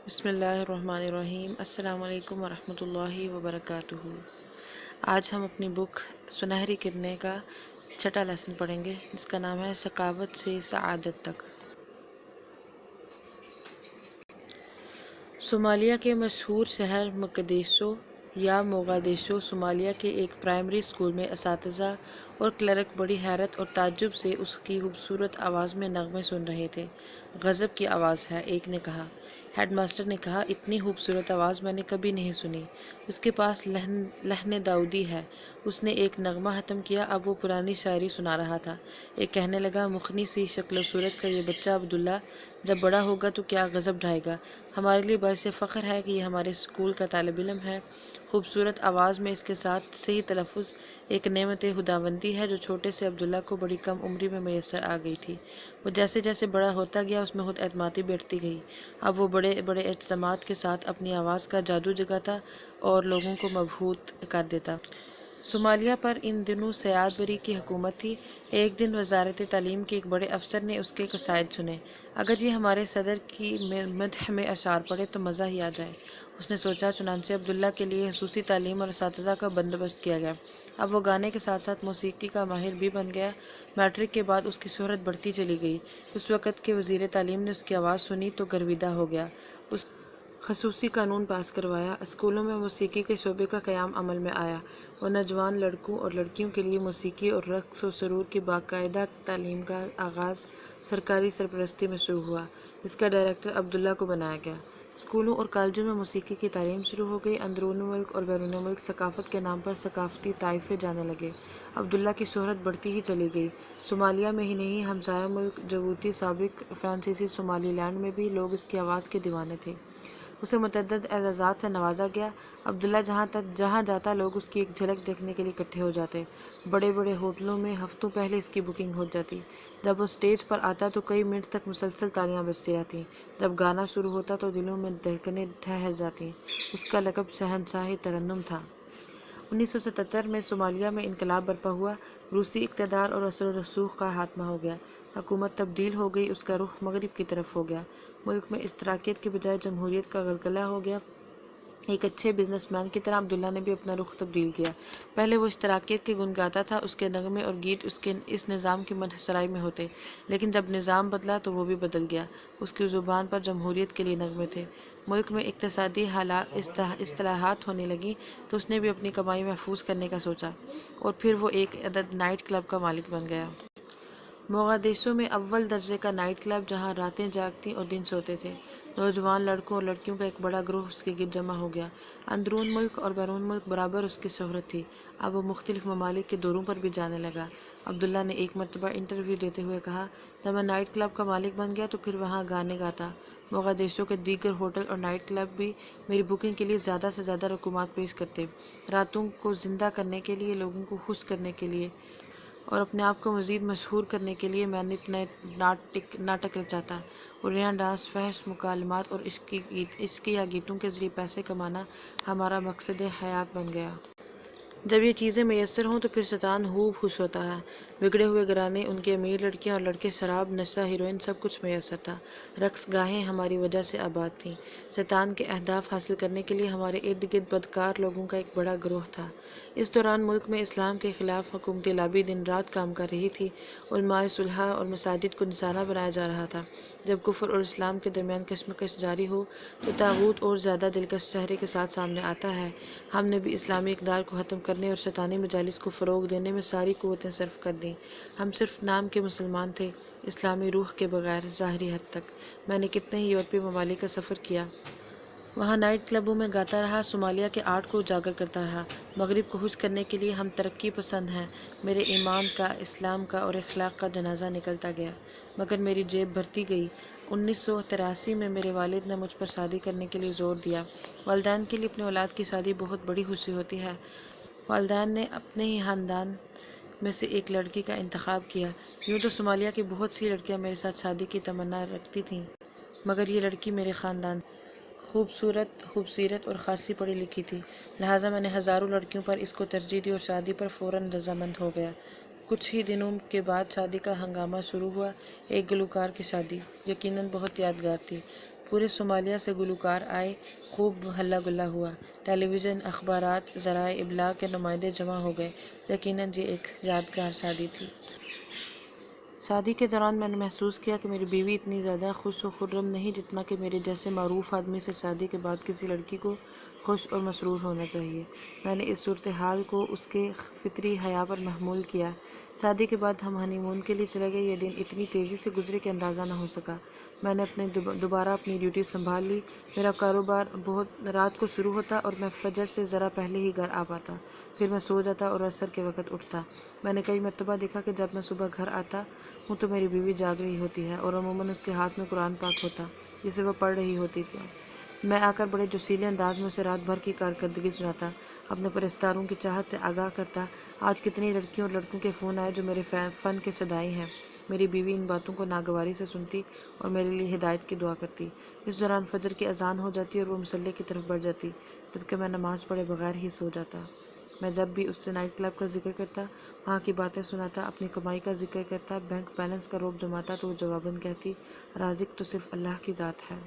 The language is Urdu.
بسم اللہ الرحمن الرحیم۔ السلام علیکم ورحمۃ اللہ وبرکاتہ۔ آج ہم اپنی بک سنہری کرنیں کا چھٹا لیسن پڑھیں گے، جس کا نام ہے ثقافت سے سعادت تک۔ صومالیہ کے مشہور شہر مقدیشو یا موغادیشو صومالیہ کے ایک پرائمری اسکول میں اساتذہ اور کلرک بڑی حیرت اور تعجب سے اس کی خوبصورت آواز میں نغمے سن رہے تھے۔ غضب کی آواز ہے، ایک نے کہا۔ ہیڈ ماسٹر نے کہا، اتنی خوبصورت آواز میں نے کبھی نہیں سنی۔ اس کے پاس لحن داؤدی ہے۔ اس نے ایک نغمہ ختم کیا، اب وہ پرانی شاعری سنا رہا تھا۔ ایک کہنے لگا، مخنی سی شکل و صورت کا یہ بچہ عبداللہ جب بڑا ہوگا تو کیا غضب ڈھائے گا۔ ہمارے لیے باعث فخر ہے کہ یہ ہمارے اسکول کا طالب علم ہے۔ خوبصورت آواز میں اس کے ساتھ صحیح تلفظ ایک نعمت خداوندی ہے جو چھوٹے سے عبداللہ کو بڑی کم عمری میں میسر آ گئی تھی۔ وہ جیسے جیسے بڑا ہوتا گیا اس میں خود اعتمادی بڑھتی گئی۔ اب وہ بڑے بڑے اجتماعات کے ساتھ اپنی آواز کا جادو جگاتا اور لوگوں کو مبہوت کر دیتا۔ صومالیہ پر ان دنوں سیاد بری کی حکومت تھی۔ ایک دن وزارت تعلیم کے ایک بڑے افسر نے اس کے قصائد سنے۔ اگر یہ ہمارے صدر کی مدح میں اشعار پڑھے تو مزہ ہی آ جائے، اس نے سوچا۔ چنانچہ عبداللہ کے لیے خصوصی تعلیم اور اساتذہ کا بندوبست کیا گیا۔ اب وہ گانے کے ساتھ ساتھ موسیقی کا ماہر بھی بن گیا۔ میٹرک کے بعد اس کی شہرت بڑھتی چلی گئی۔ اس وقت کے وزیر تعلیم نے اس کی آواز سنی تو گرویدہ ہو گیا۔ اس خصوصی قانون پاس کروایا۔ اسکولوں میں موسیقی کے شعبے کا قیام عمل میں آیا۔ اور نوجوان لڑکوں اور لڑکیوں کے لیے موسیقی اور رقص و سرور کی باقاعدہ تعلیم کا آغاز سرکاری سرپرستی میں شروع ہوا۔ اس کا ڈائریکٹر عبداللہ کو بنایا گیا۔ اسکولوں اور کالجوں میں موسیقی کی تعلیم شروع ہو گئی۔ اندرون ملک اور بیرون ملک ثقافت کے نام پر ثقافتی طائفے جانے لگے۔ عبداللہ کی شہرت بڑھتی ہی چلی گئی۔ صومالیہ میں ہی نہیں، ہمسایہ ملک جبوتی، سابق فرانسیسی صومالی لینڈ میں بھی لوگ اس کی آواز کے دیوانے تھے۔ اسے متعدد اعزازات سے نوازا گیا۔ عبداللہ جہاں جاتا لوگ اس کی ایک جھلک دیکھنے کے لیے اکٹھے ہو جاتے۔ بڑے بڑے ہوٹلوں میں ہفتوں پہلے اس کی بکنگ ہو جاتی۔ جب وہ اسٹیج پر آتا تو کئی منٹ تک مسلسل تالیاں بجتی رہتیں۔ جب گانا شروع ہوتا تو دلوں میں دھڑکنیں ٹھہر جاتیں۔ اس کا لقب شہنشاہ ترنم تھا۔ 1977 میں صومالیہ میں انقلاب برپا ہوا۔ روسی اقتدار اور اثر و رسوخ کا خاتمہ ہو گیا۔ حکومت تبدیل ہو گئی، اس کا رخ مغرب کی طرف ہو گیا۔ ملک میں اشتراکیت کے بجائے جمہوریت کا غلغلہ ہو گیا۔ ایک اچھے بزنس مین کی طرح عبداللہ نے بھی اپنا رخ تبدیل کیا۔ پہلے وہ اشتراکیت کے گن گاتا تھا، اس کے نغمے اور گیت اس نظام کی مدح سرائی میں ہوتے، لیکن جب نظام بدلا تو وہ بھی بدل گیا۔ اس کی زبان پر جمہوریت کے لیے نغمے تھے۔ ملک میں اقتصادی اصلاحات ہونے لگیں تو اس نے بھی اپنی کمائی محفوظ کرنے کا سوچا، اور پھر وہ ایک عدد نائٹ کلب کا مالک بن گیا۔ موغادیشو میں اول درجے کا نائٹ کلب جہاں راتیں جاگتی اور دن سوتے تھے۔ نوجوان لڑکوں اور لڑکیوں کا ایک بڑا گروہ اس کے گرد جمع ہو گیا۔ اندرون ملک اور بیرون ملک برابر اس کی شہرت تھی۔ اب وہ مختلف ممالک کے دوروں پر بھی جانے لگا۔ عبداللہ نے ایک مرتبہ انٹرویو دیتے ہوئے کہا، جب میں نائٹ کلب کا مالک بن گیا تو پھر وہاں گانے گاتا۔ موغادیشو کے دیگر ہوٹل اور نائٹ کلب بھی میری بکنگ کے لیے زیادہ سے زیادہ رقومات پیش کرتے۔ راتوں کو زندہ کرنے کے لیے، لوگوں کو خوش کرنے کے لیے اور اپنے آپ کو مزید مشہور کرنے کے لیے میں نئے ناٹک رچاتا، اور نیا ڈانس، فحش مکالمات اور عشقیہ گیتوں کے ذریعے پیسے کمانا ہمارا مقصد حیات بن گیا۔ جب یہ چیزیں میسر ہوں تو پھر شیطان خوب خوش ہوتا ہے۔ بگڑے ہوئے گھرانے، ان کے امیر لڑکیاں اور لڑکے، شراب، نشہ، ہیروئن، سب کچھ میسر تھا۔ رقص گاہیں ہماری وجہ سے آباد تھیں۔ شیطان کے اہداف حاصل کرنے کے لیے ہمارے ارد گرد بدکار لوگوں کا ایک بڑا گروہ تھا۔ اس دوران ملک میں اسلام کے خلاف حکومتی لابی دن رات کام کر رہی تھی۔ علماء صلح اور مساجد کو نشانہ بنایا جا رہا تھا۔ جب کفر اور اسلام کے درمیان کشمکش جاری ہو تو طاغوت اور زیادہ دلکش چہرے کے ساتھ سامنے آتا ہے۔ ہم نے بھی اسلامی اقدار کو ختم کرنے اور شیطانی مجالس کو فروغ دینے میں ساری قوتیں صرف کر دیں۔ ہم صرف نام کے مسلمان تھے، اسلامی روح کے بغیر، ظاہری حد تک۔ میں نے کتنے ہی یورپی ممالک کا سفر کیا۔ وہاں نائٹ کلبوں میں گاتا رہا، صومالیہ کے آرٹ کو اجاگر کرتا رہا۔ مغرب کو خوش کرنے کے لیے ہم ترقی پسند ہیں۔ میرے ایمان کا، اسلام کا اور اخلاق کا جنازہ نکلتا گیا، مگر میری جیب بھرتی گئی۔ 1983 میں میرے والد نے مجھ پر شادی کرنے کے لیے زور دیا۔ والدین کے لیے اپنی اولاد کی شادی بہت بڑی خوشی ہوتی ہے۔ والدین نے اپنے ہی خاندان میں سے ایک لڑکی کا انتخاب کیا۔ یوں تو صومالیہ کی بہت سی لڑکیاں میرے ساتھ شادی کی تمنا رکھتی تھیں، مگر یہ لڑکی میرے خاندان خوبصورت، خوبصیرت اور خاصی پڑھی لکھی تھی، لہٰذا میں نے ہزاروں لڑکیوں پر اس کو ترجیح دی اور شادی پر فوراً رضامند ہو گیا۔ کچھ ہی دنوں کے بعد شادی کا ہنگامہ شروع ہوا۔ ایک گلوکار کی شادی یقیناً بہت یادگار تھی۔ پورے صومالیہ سے گلوکار آئے، خوب ہلا گلا ہوا، ٹیلی ویژن، اخبارات، ذرائع ابلاغ کے نمائندے جمع ہو گئے۔ یقیناً یہ ایک یادگار شادی تھی۔ شادی کے دوران میں نے محسوس کیا کہ میری بیوی اتنی زیادہ خوش و خرم نہیں جتنا کہ میرے جیسے معروف آدمی سے شادی کے بعد کسی لڑکی کو خوش اور مسرور ہونا چاہیے۔ میں نے اس صورتحال کو اس کے فطری حیا پر محمول کیا۔ شادی کے بعد ہم ہنی مون کے لیے چلے گئے۔ یہ دن اتنی تیزی سے گزرے کہ اندازہ نہ ہو سکا۔ میں نے دوبارہ اپنی ڈیوٹی سنبھال لی۔ میرا کاروبار بہت رات کو شروع ہوتا اور میں فجر سے ذرا پہلے ہی گھر آ پاتا، پھر میں سو جاتا اور عصر کے وقت اٹھتا۔ میں نے کئی مرتبہ دیکھا کہ جب میں صبح گھر آتا ہوں تو میری بیوی جاگ رہی ہوتی ہے اور عموماً اس کے ہاتھ میں قرآن پاک ہوتا جسے وہ پڑھ رہی ہوتی تھی۔ میں آ کر بڑے جوشیلے انداز میں اسے رات بھر کی کارکردگی سناتا، اپنے پرستاروں کی چاہت سے آگاہ کرتا۔ آج کتنی لڑکیوں اور لڑکوں کے فون آئے جو میرے فن کے شیدائی ہیں۔ میری بیوی ان باتوں کو ناگواری سے سنتی اور میرے لیے ہدایت کی دعا کرتی۔ اس دوران فجر کی اذان ہو جاتی اور وہ مصلی کی طرف بڑھ جاتی، جبکہ میں نماز پڑھے بغیر ہی سو جاتا۔ میں جب بھی اس سے نائٹ کلب کا ذکر کرتا، وہاں کی باتیں سناتا، اپنی کمائی کا ذکر کرتا، بینک بیلنس کا رعب جماتا تو وہ جواباً کہتی، رازق تو صرف اللہ کی ذات ہے۔